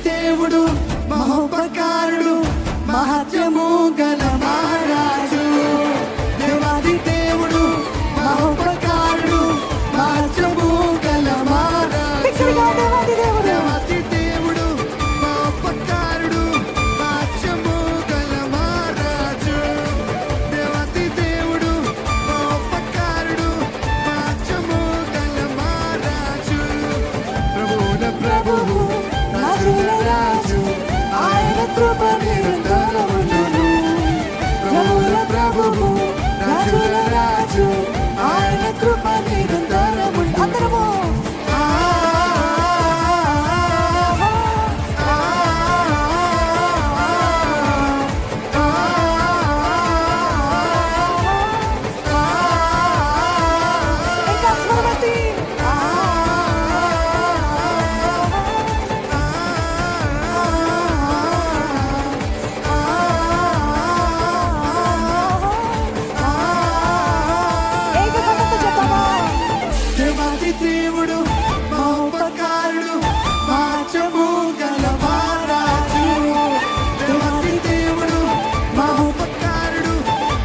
దేవుడు మహోపకారుడు మహత్యము గల మహారాజు. దేవాది దేవుడు మహోపకారుడు మహత్యము గల మహారాజు. దేవాది దేవుడు మహోపకారుడు మహత్యము గల మహారాజు. దేవాది దేవుడు మహోపకారుడు మహత్యము గల మహారాజు. ప్రభువుల ప్రభువు రాజుల రాజు ఆయన కృప నిరంతరముండును. ప్రభువుల ప్రభువు రాజుల రాజు ఆయన కృప నిరంతరముండును. అందరము దేవుడు మహోపకారుడు మహత్యము గల మహారాజు. దేవాది దేవుడు మహోపకారుడు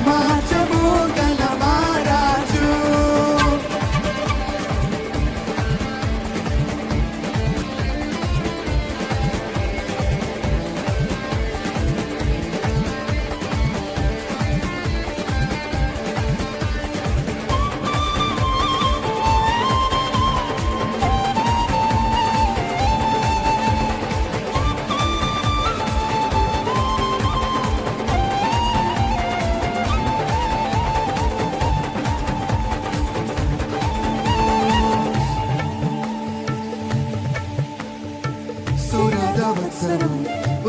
మహత్యము గల మహారాజు.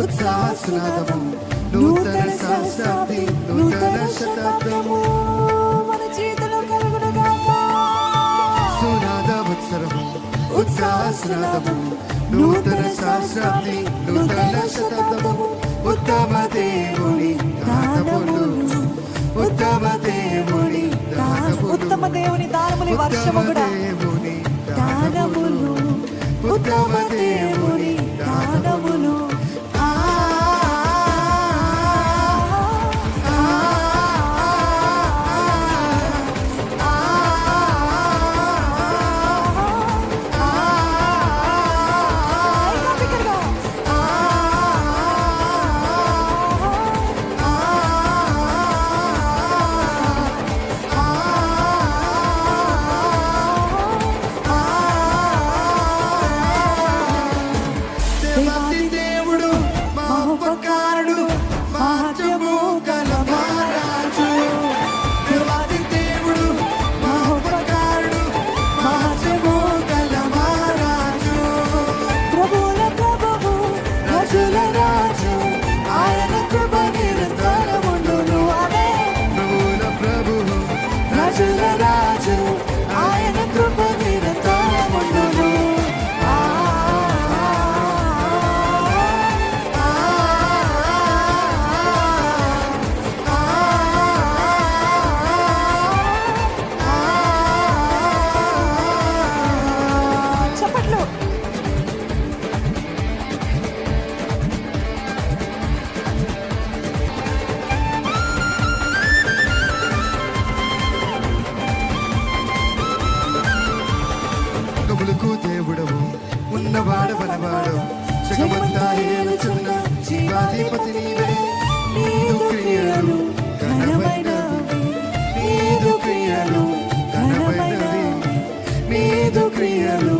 ఉత్సాహస్నాదము నూతన సంస్థాప్తి నూతన శతాబ్దము మన జీవితంలో కలుగునుగాక. సునాద వత్సరము ఉత్సాహస్నాదము నూతన సంస్థాప్తి నూతన శతాబ్దము. ఉత్తమ దేవుని దానములు ఉత్తమ దేవుని దానములు ఉత్తమ దేవుని దానములు వర్షము కూడా దానములు ఉత్తమ దేవుని దానములు. దేవాది దేవుడు మహోపకారుడు మహత్యము గల మహారాజు. దేవాది దేవుడు మహోపకారుడు మహత్యము గల మహారాజు. ప్రభువుల ప్రభువు రాజుల రాజు ఆయన కృప నిరంతరముండును. ఆమేన్. ప్రభువుల ప్రభువు రాజుల రాజు ఆయన కృప నిరంతరముండును. ప్రభులకు దేవుడవు ఉన్నవాడు వనవాడు జగమంతా ఏలుచున్న జీవాధిపతి నీవే. నీదు క్రియలు ఘనమైనవి నీదు క్రియలు ఘనమైనవి నీదు క్రియలు